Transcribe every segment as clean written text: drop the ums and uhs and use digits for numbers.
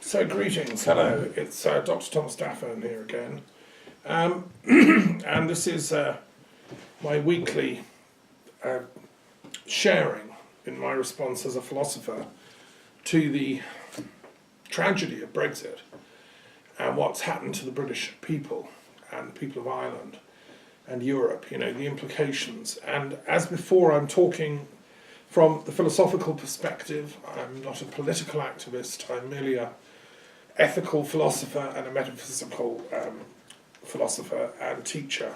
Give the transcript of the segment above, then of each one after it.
So greetings, hello, it's Dr. Thomas Daffern here again, and this is my weekly sharing in my response as a philosopher to the tragedy of Brexit and what's happened to the British people and the people of Ireland and Europe, you know, the implications. And as before, I'm talking from the philosophical perspective. I'm not a political activist, I'm merely a ethical philosopher and a metaphysical philosopher and teacher.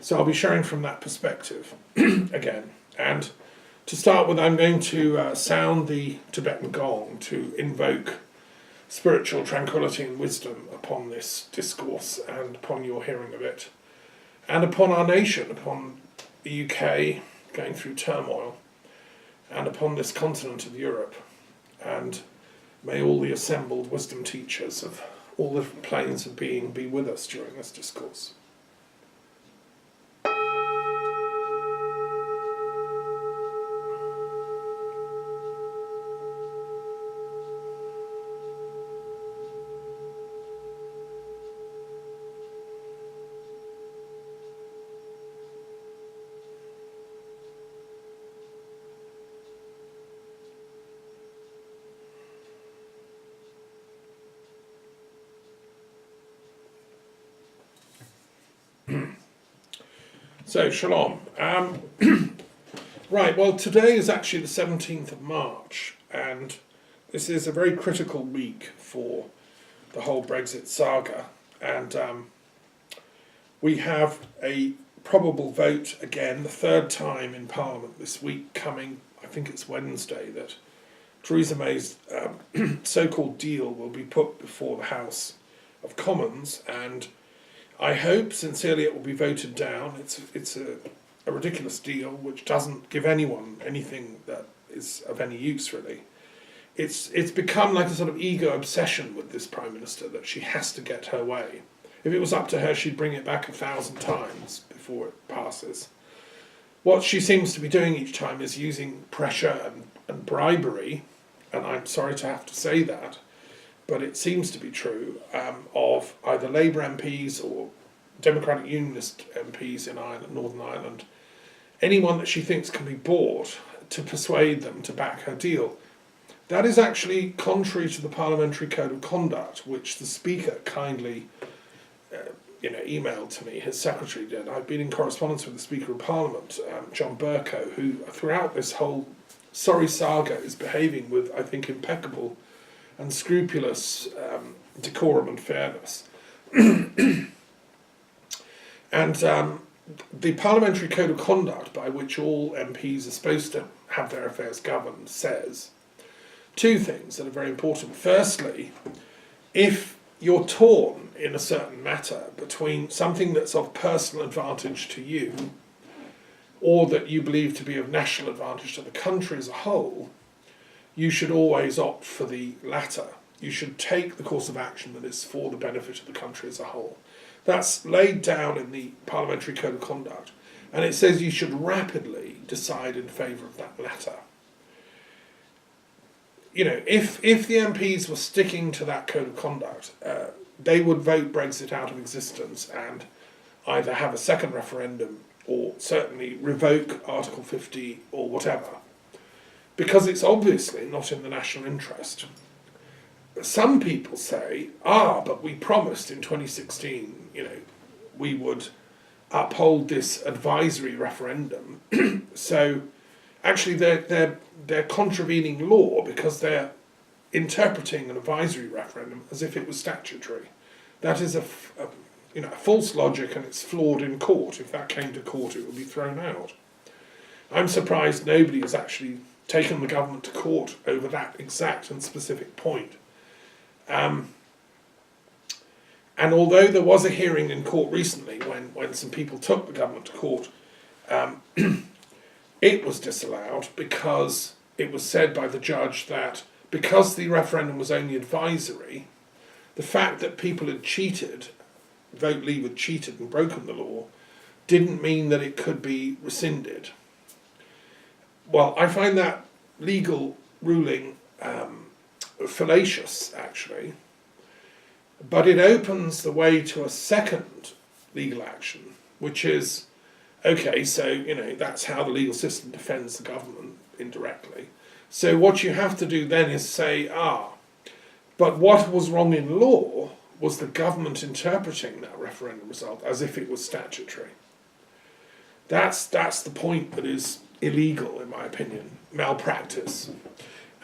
So I'll be sharing from that perspective again. And to start with, I'm going to sound the Tibetan gong to invoke spiritual tranquility and wisdom upon this discourse and upon your hearing of it, and upon our nation, upon the UK going through turmoil, and upon this continent of Europe. And may all the assembled wisdom teachers of all the different planes of being be with us during this discourse. So, shalom. Right, well, today is actually the 17th of March, and this is a very critical week for the whole Brexit saga. And we have a probable vote again, the third time in Parliament this week coming, I think it's Wednesday, that Theresa May's so-called deal will be put before the House of Commons, and I hope sincerely it will be voted down. It's a ridiculous deal which doesn't give anyone anything that is of any use, really. It's become like a sort of ego obsession with this Prime Minister that she has to get her way. If it was up to her, she'd bring it back 1,000 times before it passes. What she seems to be doing each time is using pressure and bribery, and I'm sorry to have to say that, but it seems to be true, of either Labour MPs or Democratic Unionist MPs in Ireland, Northern Ireland, anyone that she thinks can be bought to persuade them to back her deal. That is actually contrary to the Parliamentary Code of Conduct, which the Speaker kindly emailed to me, his secretary did. I've been in correspondence with the Speaker of Parliament, John Bercow, who throughout this whole sorry saga is behaving with, I think, impeccable and scrupulous decorum and fairness. And the Parliamentary Code of Conduct, by which all MPs are supposed to have their affairs governed, says two things that are very important. Firstly, if you're torn in a certain matter between something that's of personal advantage to you or that you believe to be of national advantage to the country as a whole, you should always opt for the latter. You should take the course of action that is for the benefit of the country as a whole. That's laid down in the Parliamentary Code of Conduct, and it says you should rapidly decide in favour of that latter. You know, if the MPs were sticking to that Code of Conduct, they would vote Brexit out of existence and either have a second referendum or certainly revoke Article 50 or whatever, because it's obviously not in the national interest. Some people say, but we promised in 2016, we would uphold this advisory referendum. So actually they're contravening law because they're interpreting an advisory referendum as if it was statutory. That is a false logic, and it's flawed in court. If that came to court, it would be thrown out. I'm surprised nobody has actually taken the government to court over that exact and specific point. And although there was a hearing in court recently when some people took the government to court, it was disallowed because it was said by the judge that because the referendum was only advisory, the fact that people had cheated, Vote Leave had cheated and broken the law, didn't mean that it could be rescinded. Well, I find that legal ruling fallacious, actually, but it opens the way to a second legal action, which is, okay, so, that's how the legal system defends the government indirectly. So what you have to do then is say, but what was wrong in law was the government interpreting that referendum result as if it was statutory. That's the point that is illegal, in my opinion, malpractice.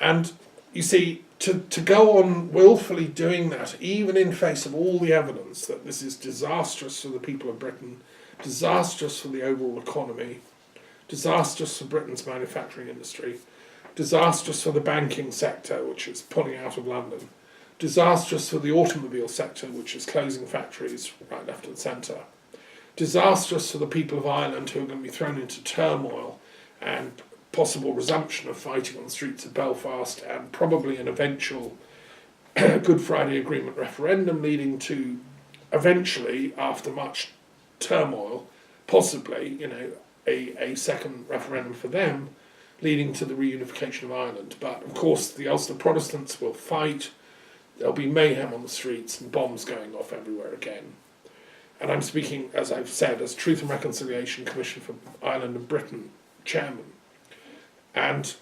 And you see, to go on willfully doing that, even in face of all the evidence that this is disastrous for the people of Britain, disastrous for the overall economy, disastrous for Britain's manufacturing industry, disastrous for the banking sector, which is pulling out of London, disastrous for the automobile sector, which is closing factories right, left and centre, disastrous for the people of Ireland, who are going to be thrown into turmoil and possible resumption of fighting on the streets of Belfast, and probably an eventual Good Friday Agreement referendum leading to, eventually, after much turmoil, possibly, a second referendum for them, leading to the reunification of Ireland. But of course the Ulster Protestants will fight, there'll be mayhem on the streets and bombs going off everywhere again. And I'm speaking, as I've said, as Truth and Reconciliation Commission for Ireland and Britain chairman. And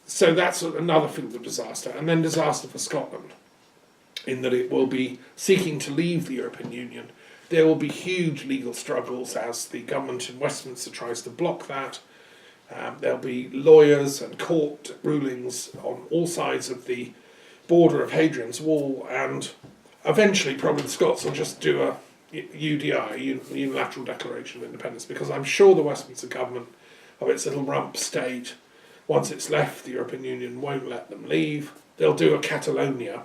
so that's another field of disaster. And then disaster for Scotland, in that it will be seeking to leave the European Union. There will be huge legal struggles as the government in Westminster tries to block that. There'll be lawyers and court rulings on all sides of the border of Hadrian's Wall, and eventually probably the Scots will just do a UDI, Unilateral Declaration of Independence, because I'm sure the Westminster government of its little rump state, once it's left the European Union, won't let them leave. They'll do a Catalonia.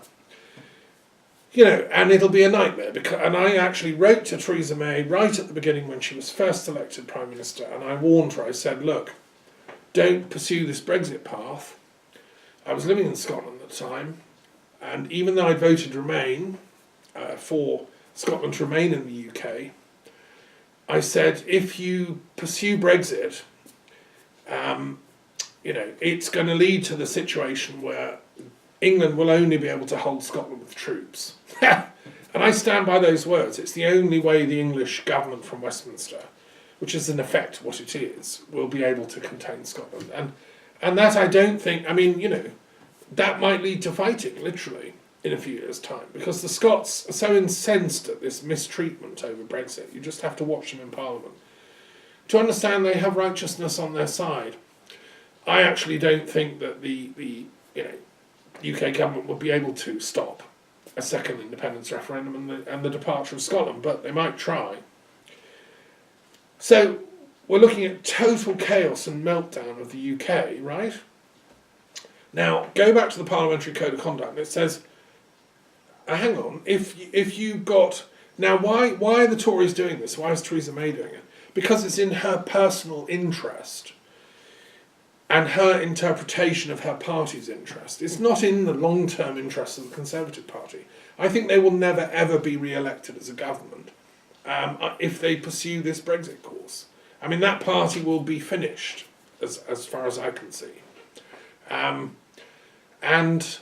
And it'll be a nightmare. And I actually wrote to Theresa May right at the beginning when she was first elected Prime Minister, and I warned her, I said, look, don't pursue this Brexit path. I was living in Scotland at the time, and even though I'd voted Remain, for Scotland to remain in the UK, I said, if you pursue Brexit, it's going to lead to the situation where England will only be able to hold Scotland with troops. And I stand by those words. It's the only way the English government from Westminster, which is in effect what it is, will be able to contain Scotland. And that I don't think, that might lead to fighting, literally, in a few years' time, because the Scots are so incensed at this mistreatment over Brexit. You just have to watch them in Parliament to understand they have righteousness on their side. I actually don't think that the UK government would be able to stop a second independence referendum and the departure of Scotland, but they might try. So we're looking at total chaos and meltdown of the UK, right? Now, go back to the Parliamentary Code of Conduct. It says, hang on, if you got... Now, why are the Tories doing this? Why is Theresa May doing it? Because it's in her personal interest and her interpretation of her party's interest. It's not in the long-term interest of the Conservative Party. I think they will never, ever be re-elected as a government if they pursue this Brexit course. That party will be finished, as far as I can see. And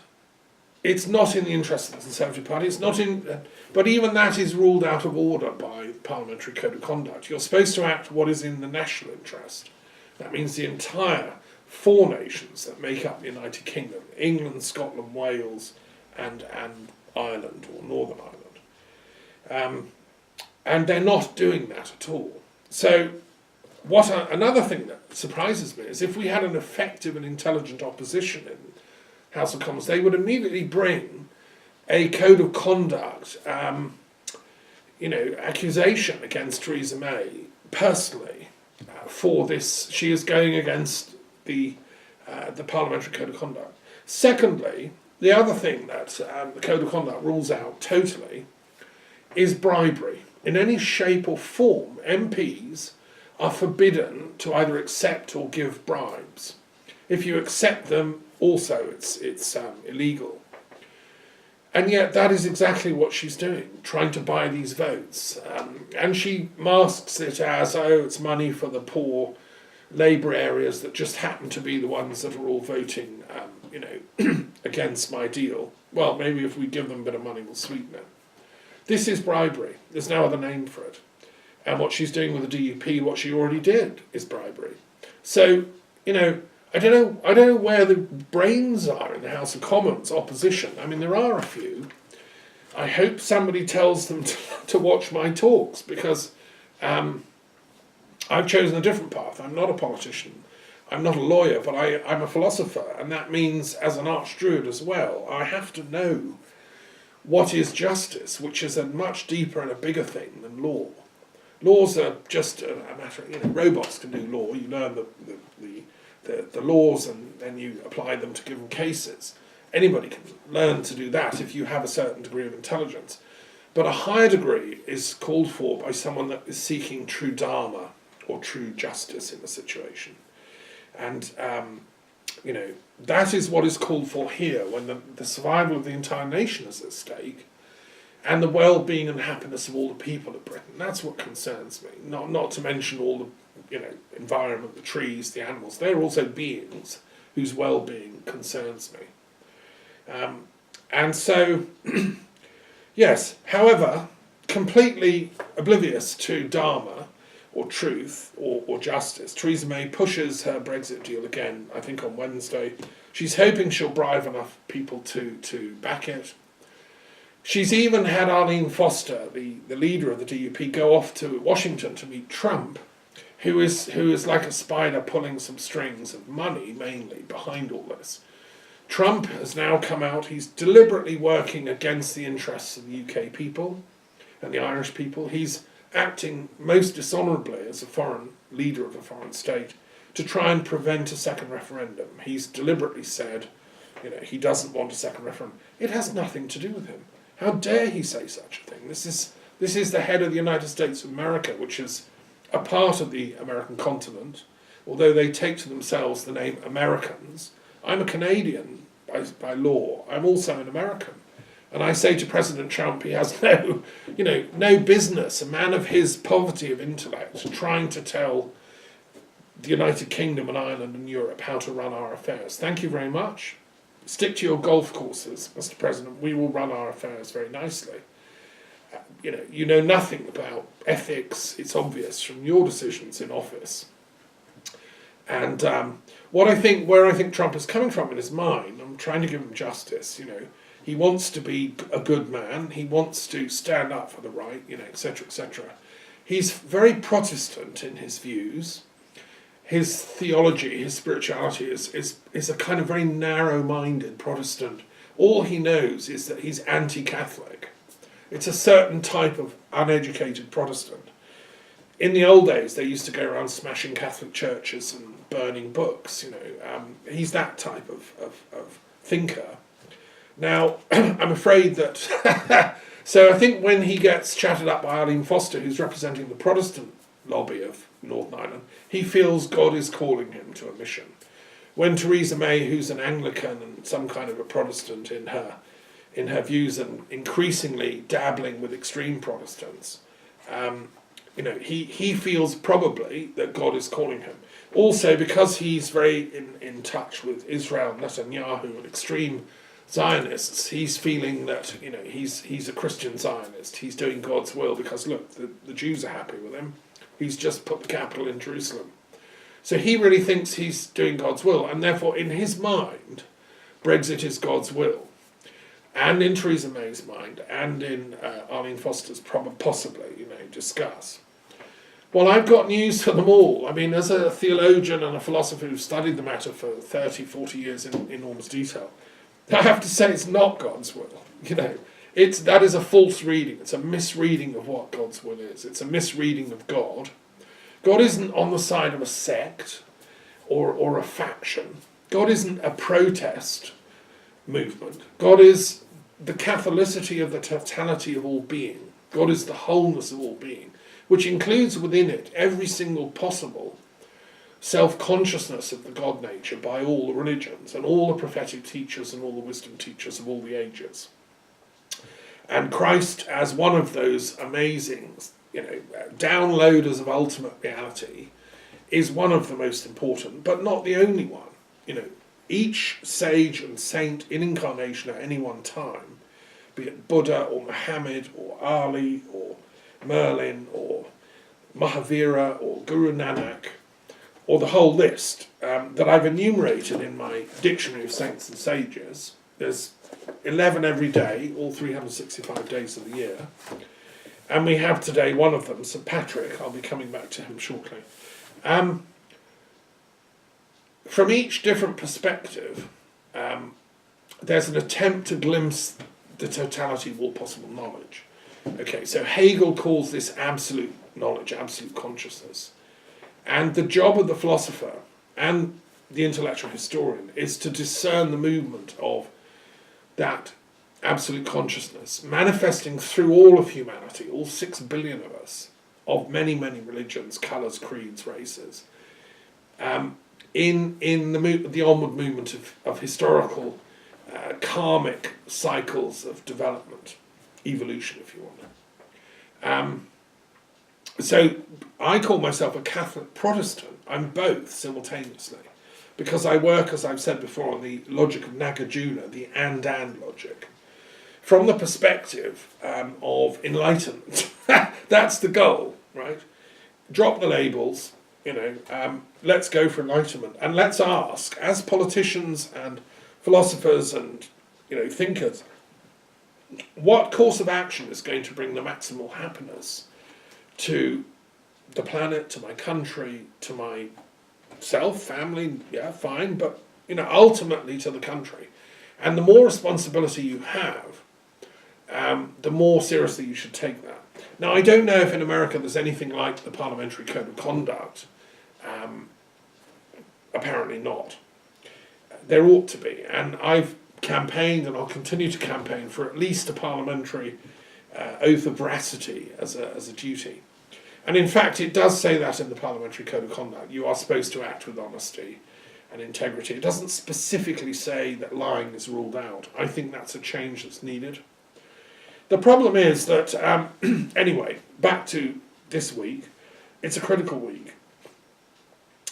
it's not in the interest of the Conservative Party. It's not in... But even that is ruled out of order by the Parliamentary Code of Conduct. You're supposed to act what is in the national interest. That means the entire 4 nations that make up the United Kingdom, England, Scotland, Wales, and Ireland, or Northern Ireland. And they're not doing that at all. So another thing that surprises me is if we had an effective and intelligent opposition in House of Commons, they would immediately bring a code of conduct, accusation against Theresa May personally for this. She is going against the Parliamentary Code of Conduct. Secondly, the other thing that the Code of Conduct rules out totally is bribery. In any shape or form, MPs are forbidden to either accept or give bribes. If you accept them, also it's illegal. And yet that is exactly what she's doing, trying to buy these votes. And she masks it as, it's money for the poor Labour areas that just happen to be the ones that are all voting against my deal. Well, maybe if we give them a bit of money, we'll sweeten it. This is bribery. There's no other name for it. And what she's doing with the DUP, what she already did, is bribery. So, I don't know where the brains are in the House of Commons opposition. I mean, there are a few. I hope somebody tells them to watch my talks, because I've chosen a different path. I'm not a politician. I'm not a lawyer, but I'm a philosopher, and that means, as an archdruid as well, I have to know what is justice, which is a much deeper and a bigger thing than law. Laws are just a matter of, robots can do law. You learn the laws and then you apply them to given cases. Anybody can learn to do that if you have a certain degree of intelligence. But a higher degree is called for by someone that is seeking true dharma or true justice in a situation. And, that is what is called for here when the survival of the entire nation is at stake, and the well-being and happiness of all the people of Britain. That's what concerns me. Not to mention all the environment, the trees, the animals. They're also beings whose well-being concerns me. And so, yes, however, completely oblivious to Dharma or truth or justice, Theresa May pushes her Brexit deal again, I think on Wednesday. She's hoping she'll bribe enough people to back it. She's even had Arlene Foster, the leader of the DUP, go off to Washington to meet Trump, who is like a spider pulling some strings of money, mainly, behind all this. Trump has now come out. He's deliberately working against the interests of the UK people and the Irish people. He's acting most dishonourably as a foreign leader of a foreign state to try and prevent a second referendum. He's deliberately said, he doesn't want a second referendum. It has nothing to do with him. How dare he say such a thing? This is the head of the United States of America, which is a part of the American continent, although they take to themselves the name Americans. I'm a Canadian by law. I'm also an American. And I say to President Trump, he has no business, a man of his poverty of intellect, trying to tell the United Kingdom and Ireland and Europe how to run our affairs. Thank you very much. Stick to your golf courses, Mr. President. We will run our affairs very nicely. You know nothing about ethics. It's obvious from your decisions in office. And where I think Trump is coming from in his mind, I'm trying to give him justice. He wants to be a good man. He wants to stand up for the right, etc., etc. He's very Protestant in his views. His theology, his spirituality is a kind of very narrow-minded Protestant. All he knows is that he's anti-Catholic. It's a certain type of uneducated Protestant. In the old days, they used to go around smashing Catholic churches and burning books. He's that type of thinker. Now, I'm afraid that... So I think when he gets chatted up by Arlene Foster, who's representing the Protestant lobby of Northern Ireland, he feels God is calling him to a mission. When Theresa May, who's an Anglican and some kind of a Protestant in her views and increasingly dabbling with extreme Protestants, he feels probably that God is calling him. Also, because he's very in touch with Israel, Netanyahu, and extreme Zionists, he's feeling that he's a Christian Zionist. He's doing God's will because look, the Jews are happy with him. He's just put the capital in Jerusalem. So he really thinks he's doing God's will, and therefore in his mind, Brexit is God's will. And in Theresa May's mind, and in Arlene Foster's possibly, discuss. Well, I've got news for them all. I mean, as a theologian and a philosopher who's studied the matter for 30, 40 years in enormous detail, I have to say it's not God's will. That is a false reading. It's a misreading of what God's will is. It's a misreading of God. God isn't on the side of a sect or a faction. God isn't a protest movement. God is the Catholicity of the totality of all being. God is the wholeness of all being, which includes within it every single possible self-consciousness of the God nature by all the religions and all the prophetic teachers and all the wisdom teachers of all the ages. And Christ, as one of those amazing, downloaders of ultimate reality, is one of the most important, but not the only one. each sage and saint in incarnation at any one time, be it Buddha or Muhammad or Ali or Merlin or Mahavira or Guru Nanak, or the whole list that I've enumerated in my Dictionary of Saints and Sages. There's 11 every day, all 365 days of the year. And we have today one of them, St. Patrick. I'll be coming back to him shortly. From each different perspective, there's an attempt to glimpse the totality of all possible knowledge. Okay, so Hegel calls this absolute knowledge, absolute consciousness. And the job of the philosopher and the intellectual historian is to discern the movement of that absolute consciousness, manifesting through all of humanity, all 6 billion of us, of many, many religions, colours, creeds, races, in the onward movement of historical karmic cycles of development, evolution, if you want. So I call myself a Catholic Protestant. I'm both simultaneously, because I work, as I've said before, on the logic of Nagarjuna, the and logic, from the perspective of enlightenment. That's the goal, right? Drop the labels, let's go for enlightenment, and let's ask, as politicians and philosophers and thinkers, what course of action is going to bring the maximal happiness to the planet, to my country, to myself, family, yeah, fine, but ultimately to the country. And the more responsibility you have, the more seriously you should take that. Now, I don't know if in America there's anything like the Parliamentary Code of Conduct. Apparently not. There ought to be, and I've campaigned and I'll continue to campaign for at least a parliamentary oath of veracity as a duty. And in fact, it does say that in the Parliamentary Code of Conduct. You are supposed to act with honesty and integrity. It doesn't specifically say that lying is ruled out. I think that's a change that's needed. The problem is that, anyway, back to this week, it's a critical week.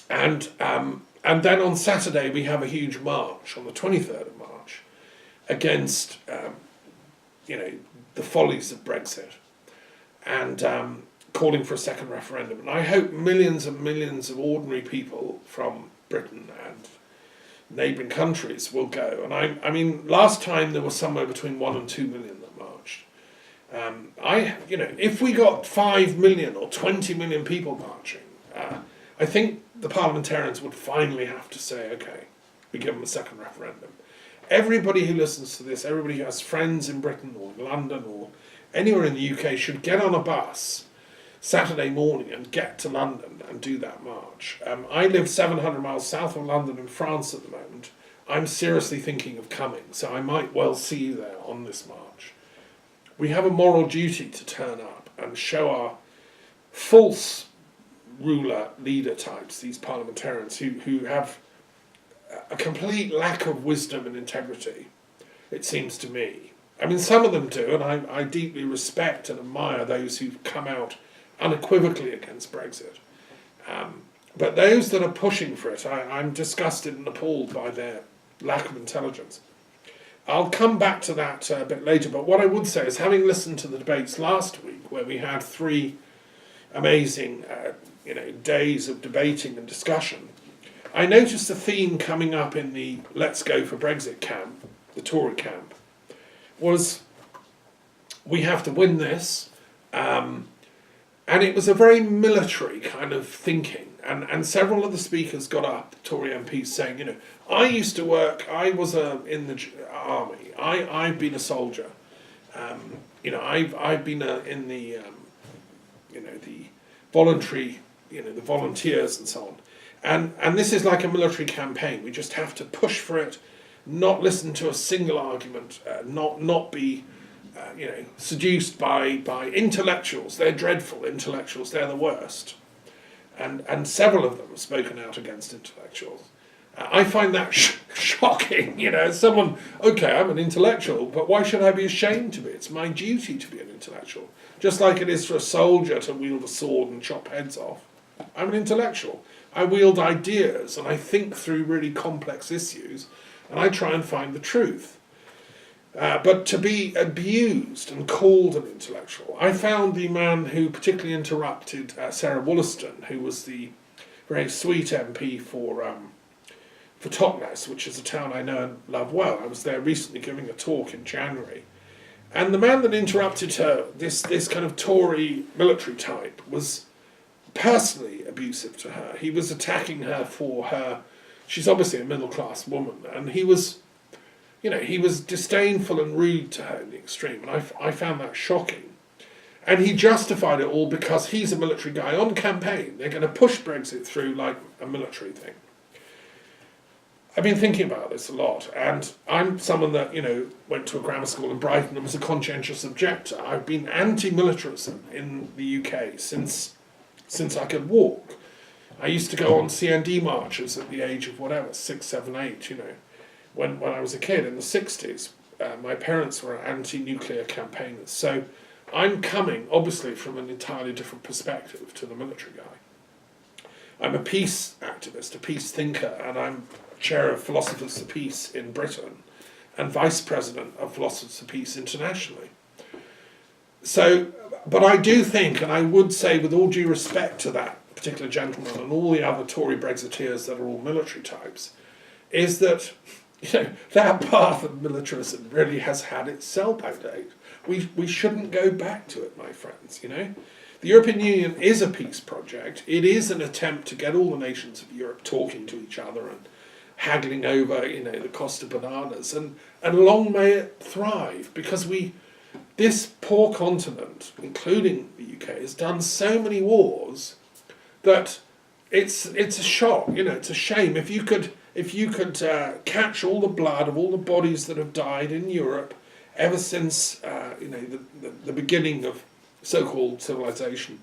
And then on Saturday we have a huge march on the 23rd of March against, the follies of Brexit and calling for a second referendum. And I hope millions and millions of ordinary people from Britain and neighbouring countries will go. And I mean, last time there was somewhere between 1 and 2 million that marched. If we got 5 million or 20 million people marching, I think the parliamentarians would finally have to say, okay, we give them a second referendum. Everybody who listens to this, everybody who has friends in Britain or in London or anywhere in the UK should get on a bus Saturday morning and get to London and do that march. I live 700 miles south of London in France at the moment. I'm seriously thinking of coming, so I might well see you there on this march. We have a moral duty to turn up and show our false ruler leader types, these parliamentarians who have a complete lack of wisdom and integrity, it seems to me. I mean, some of them do, and I deeply respect and admire those who've come out unequivocally against Brexit. But those that are pushing for it, I'm disgusted and appalled by their lack of intelligence. I'll come back to that a bit later, but what I would say is, having listened to the debates last week, where we had 3 amazing days of debating and discussion, I noticed a theme coming up in the Let's Go for Brexit camp, the Tory camp, was we have to win this, and it was a very military kind of thinking, and several of the speakers got up, Tory MPs, saying, I used to work, I was in the army, I've been a soldier, I've been in the the voluntary, the volunteers and so on. And this is like a military campaign. We just have to push for it, not listen to a single argument, not be, seduced by intellectuals. They're dreadful intellectuals. They're the worst. And several of them have spoken out against intellectuals. I find that shocking. Someone, okay, I'm an intellectual, but why should I be ashamed to be? It's my duty to be an intellectual. Just like it is for a soldier to wield a sword and chop heads off. I'm an intellectual. I wield ideas and I think through really complex issues and I try and find the truth. But to be abused and called an intellectual, I found the man who particularly interrupted Sarah Wollaston, who was the very sweet MP for Totnes, which is a town I know and love well. I was there recently giving a talk in January. And the man that interrupted her, this kind of Tory military type, was personally abusive to her. He was attacking her for her, she's obviously a middle-class woman, and he was disdainful and rude to her in the extreme, and I found that shocking. And he justified it all because he's a military guy on campaign. They're going to push Brexit through like a military thing. I've been thinking about this a lot, and I'm someone that, went to a grammar school in Brighton and was a conscientious objector. I've been anti-militarism in the UK since I could walk. I used to go on CND marches at the age of 6, 7, 8, when I was a kid in the 60s. My parents were anti-nuclear campaigners, so I'm coming, obviously, from an entirely different perspective to the military guy. I'm a peace activist, a peace thinker, and I'm chair of Philosophers of Peace in Britain and vice president of Philosophers of Peace internationally. So, but I do think, and I would say with all due respect to that particular gentleman and all the other Tory Brexiteers that are all military types, is that that path of militarism really has had its sell-by date. We shouldn't go back to it, my friends, The European Union is a peace project. It is an attempt to get all the nations of Europe talking to each other and haggling over, the cost of bananas, and long may it thrive, because this poor continent, including the UK, has done so many wars that it's a shock, it's a shame. If you could catch all the blood of all the bodies that have died in Europe ever since the beginning of so-called civilization,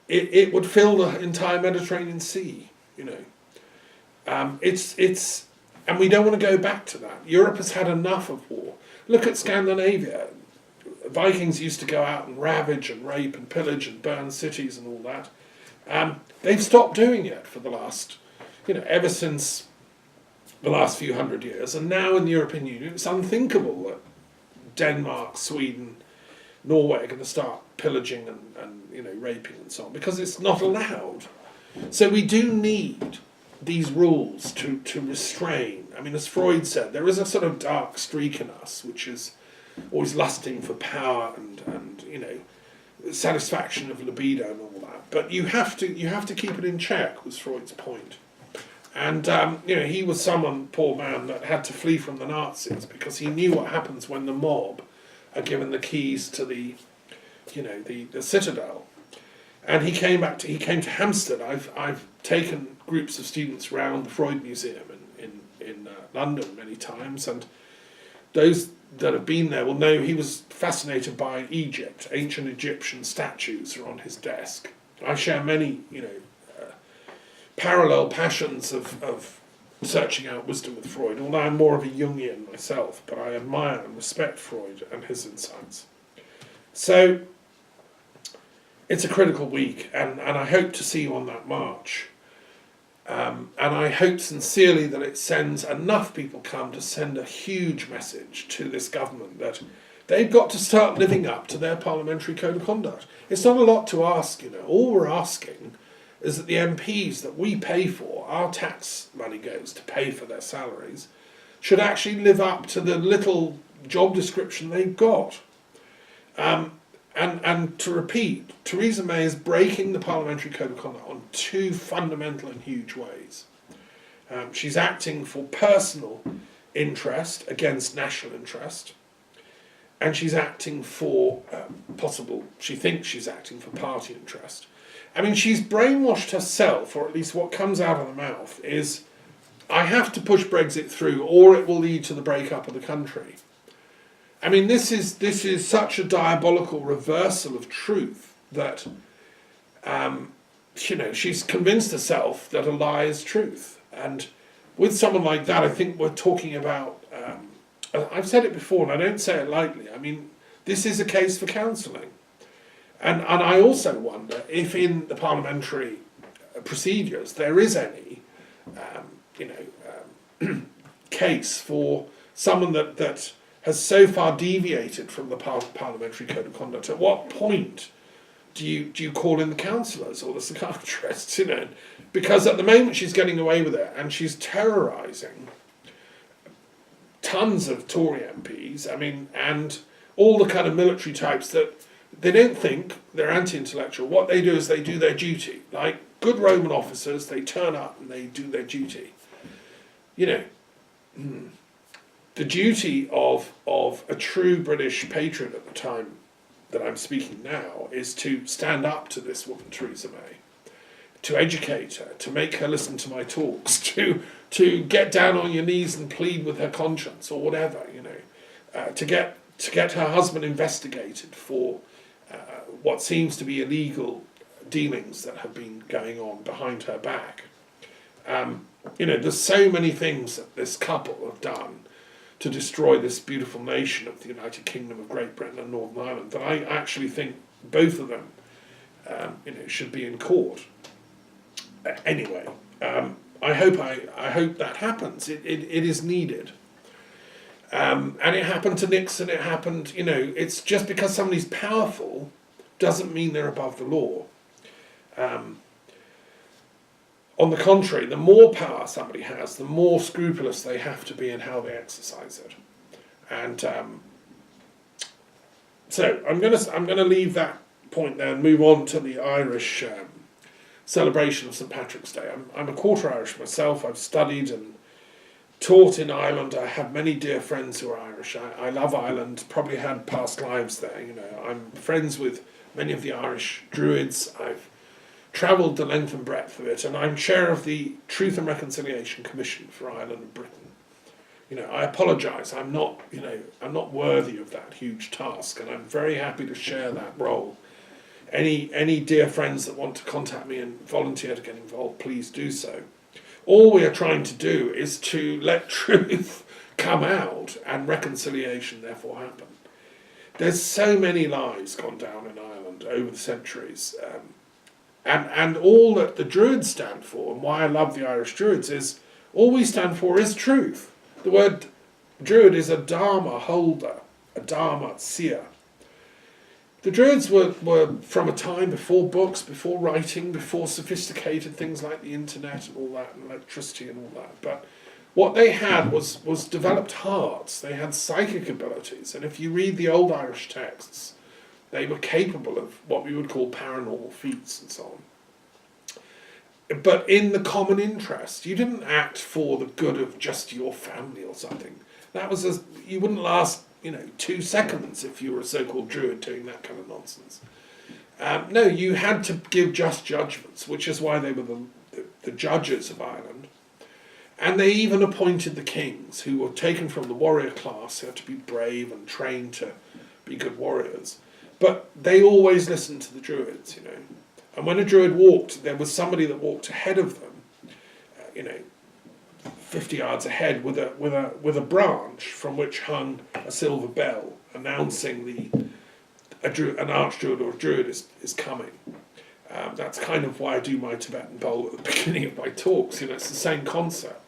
it would fill the entire Mediterranean Sea, and we don't want to go back to that. Europe has had enough of war. Look at Scandinavia. Vikings used to go out and ravage and rape and pillage and burn cities and all that. They've stopped doing it for the last, ever since the last few hundred years. And now in the European Union, it's unthinkable that Denmark, Sweden, Norway are going to start pillaging and raping and so on, because it's not allowed. So we do need these rules to restrain. I mean, as Freud said, there is a sort of dark streak in us, which is always lusting for power and satisfaction of libido and all that. But you have to keep it in check, was Freud's point. And he was someone, poor man, that had to flee from the Nazis because he knew what happens when the mob are given the keys to the citadel. And he came to Hampstead. I've taken groups of students around the Freud Museum in London many times, and those that have been there will know he was fascinated by Egypt. Ancient Egyptian statues are on his desk. I share many, parallel passions of searching out wisdom with Freud, although I'm more of a Jungian myself, but I admire and respect Freud and his insights. So it's a critical week, and I hope to see you on that march. And I hope sincerely that it sends enough people come to send a huge message to this government that they've got to start living up to their parliamentary code of conduct. It's not a lot to ask, All we're asking is that the MPs that we pay for, our tax money goes to pay for their salaries, should actually live up to the little job description they've got. And to repeat, Theresa May is breaking the parliamentary code of conduct on two fundamental and huge ways. She's acting for personal interest against national interest, and she's acting for she thinks she's acting for party interest. I mean, she's brainwashed herself, or at least what comes out of the mouth is, I have to push Brexit through or it will lead to the breakup of the country. I mean, this is such a diabolical reversal of truth that, she's convinced herself that a lie is truth. And with someone like that, I think we're talking about, I've said it before and I don't say it lightly, I mean, this is a case for counselling. And I also wonder if in the parliamentary procedures there is any, case for someone that has so far deviated from the parliamentary code of conduct. At what point do you call in the counsellors or the psychiatrists? Because at the moment she's getting away with it, and she's terrorising tons of Tory MPs. And all the kind of military types that they don't think they're anti-intellectual. What they do is they do their duty. Like good Roman officers, they turn up and they do their duty. The duty of a true British patriot at the time that I'm speaking now is to stand up to this woman, Theresa May, to educate her, to make her listen to my talks, to get down on your knees and plead with her conscience or whatever, to get her husband investigated for what seems to be illegal dealings that have been going on behind her back. There's so many things that this couple have done to destroy this beautiful nation of the United Kingdom of Great Britain and Northern Ireland that I actually think both of them should be in court. Anyway, I hope that happens. It is needed. And it happened to Nixon, it happened, it's just because somebody's powerful doesn't mean they're above the law. On the contrary, the more power somebody has, the more scrupulous they have to be in how they exercise it. And so I'm going to leave that point there and move on to the Irish celebration of St. Patrick's Day. I'm a quarter Irish myself. I've studied and taught in Ireland. I have many dear friends who are Irish. I love Ireland, probably had past lives there. I'm friends with many of the Irish Druids. I've travelled the length and breadth of it, and I'm chair of the Truth and Reconciliation Commission for Ireland and Britain. I apologise. I'm not worthy of that huge task, and I'm very happy to share that role. Any dear friends that want to contact me and volunteer to get involved, please do so. All we are trying to do is to let truth come out and reconciliation therefore happen. There's so many lies gone down in Ireland over the centuries. And all that the Druids stand for, and why I love the Irish Druids, is all we stand for is truth. The word Druid is a Dharma holder, a Dharma seer. The Druids were from a time before books, before writing, before sophisticated things like the internet and all that, and electricity and all that. But what they had was developed hearts. They had psychic abilities. And if you read the old Irish texts, they were capable of what we would call paranormal feats and so on. But in the common interest, you didn't act for the good of just your family or something. That was you wouldn't last 2 seconds if you were a so-called Druid doing that kind of nonsense. No, you had to give just judgments, which is why they were the judges of Ireland. And they even appointed the kings, who were taken from the warrior class, who had to be brave and trained to be good warriors. But they always listened to the Druids, And when a Druid walked, there was somebody that walked ahead of them, 50 yards ahead with a branch from which hung a silver bell announcing an archdruid or a druid is coming. That's kind of why I do my Tibetan bowl at the beginning of my talks. It's the same concept.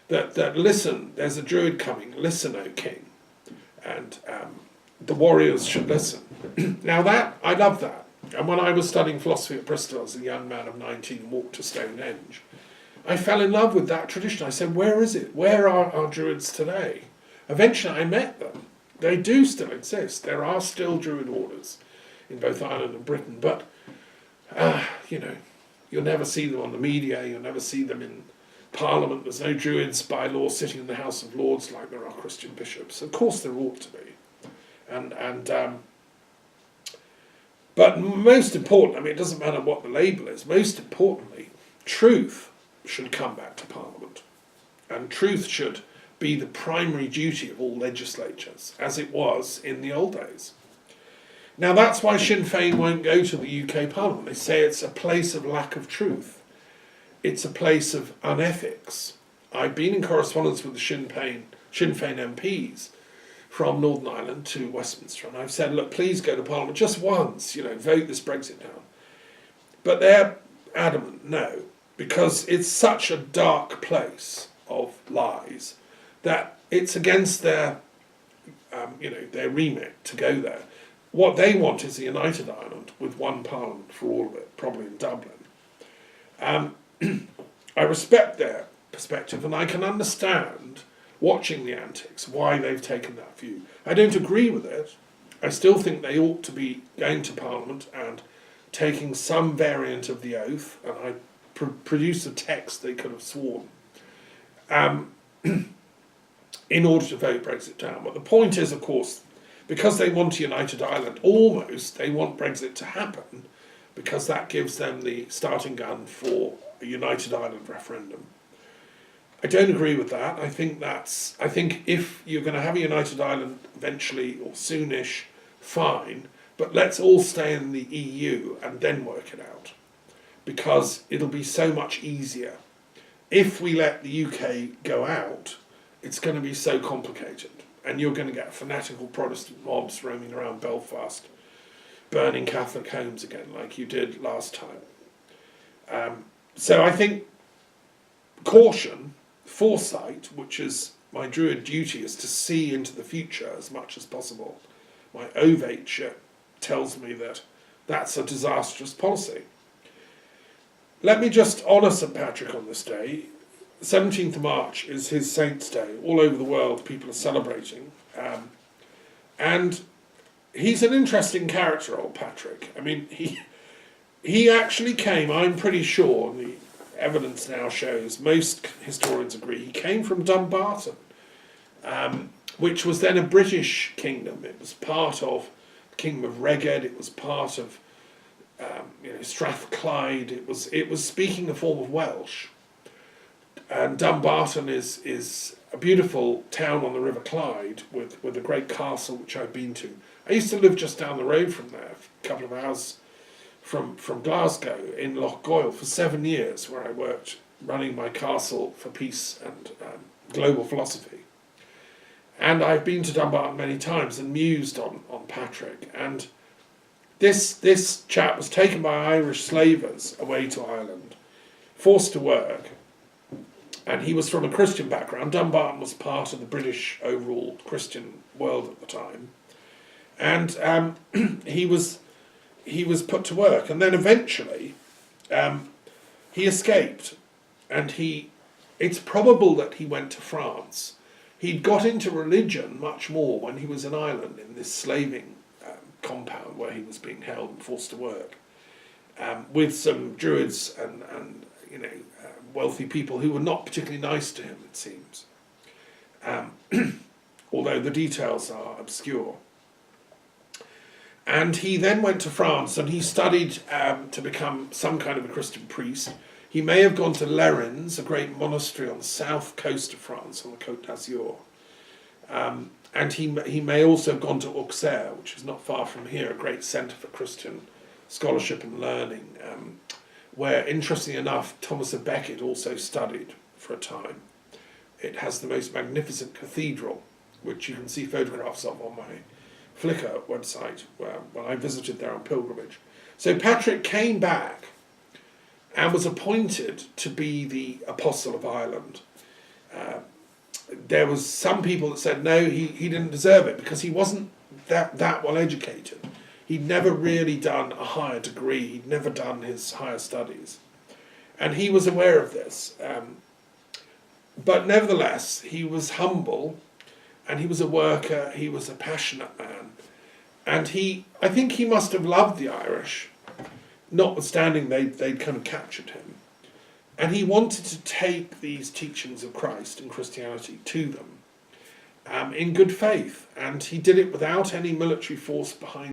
That listen, there's a druid coming. Listen, O king, and the warriors should listen. Now I love that. And when I was studying philosophy at Bristol as a young man of 19 and walked to Stonehenge, I fell in love with that tradition. I said, where is it? Where are our Druids today? Eventually I met them. They do still exist. There are still Druid orders in both Ireland and Britain, but, you'll never see them on the media, you'll never see them in Parliament. There's no Druids by law sitting in the House of Lords like there are Christian bishops. Of course there ought to be. But most important, it doesn't matter what the label is, most importantly, truth should come back to Parliament. And truth should be the primary duty of all legislatures, as it was in the old days. Now that's why Sinn Féin won't go to the UK Parliament. They say it's a place of lack of truth. It's a place of unethics. I've been in correspondence with the Sinn Féin MPs from Northern Ireland to Westminster, and I've said, look, please go to Parliament just once, vote this Brexit down. But they're adamant, no, because it's such a dark place of lies that it's against their, their remit to go there. What they want is a united Ireland with one parliament for all of it, probably in Dublin. I respect their perspective, and I can understand, watching the antics, why they've taken that view. I don't agree with it. I still think they ought to be going to Parliament and taking some variant of the oath, and I produced a text they could have sworn, in order to vote Brexit down. But the point is, of course, because they want a united Ireland, almost they want Brexit to happen, because that gives them the starting gun for a united Ireland referendum. I don't agree with that. I think if you're going to have a united Ireland eventually or soonish, fine, but let's all stay in the EU and then work it out, because it'll be so much easier. If we let the UK go out, it's going to be so complicated, and you're going to get fanatical Protestant mobs roaming around Belfast, burning Catholic homes again, like you did last time. So I think caution, foresight, which is my Druid duty, is to see into the future as much as possible. My ovate tells me that that's a disastrous policy. Let me just honour St Patrick on this day. 17th of March is his Saint's Day. All over the world people are celebrating. And he's an interesting character, old Patrick. I mean, he actually came, I'm pretty sure, the evidence now shows, most historians agree, he came from Dumbarton, which was then a British kingdom. It was part of the Kingdom of Reged, it was part of Strathclyde, it was speaking a form of Welsh. And Dumbarton is a beautiful town on the River Clyde with a great castle which I've been to. I used to live just down the road from there, a couple of hours from Glasgow, in Loch Goil for 7 years, where I worked running my castle for peace and global philosophy. And I've been to Dumbarton many times and mused on Patrick. And this chap was taken by Irish slavers away to Ireland, forced to work, and he was from a Christian background. Dumbarton was part of the British overall Christian world at the time. And he was put to work, and then eventually he escaped, and it's probable that he went to France. He'd got into religion much more when he was in Ireland, in this slaving compound where he was being held and forced to work, with some Druids and wealthy people who were not particularly nice to him, it seems, although the details are obscure. And he then went to France, and he studied to become some kind of a Christian priest. He may have gone to Lerins, a great monastery on the south coast of France, on the Côte d'Azur. And he may also have gone to Auxerre, which is not far from here, a great centre for Christian scholarship and learning, where, interestingly enough, Thomas of Becket also studied for a time. It has the most magnificent cathedral, which you can see photographs of on my Flickr website, when I visited there on pilgrimage. So Patrick came back and was appointed to be the Apostle of Ireland. There was some people that said no, he didn't deserve it, because he wasn't that well educated. He'd never really done a higher degree, he'd never done his higher studies. And he was aware of this. But nevertheless, he was humble, and he was a worker, he was a passionate man. And I think he must have loved the Irish, notwithstanding they'd kind of captured him. And he wanted to take these teachings of Christ and Christianity to them in good faith. And he did it without any military force behind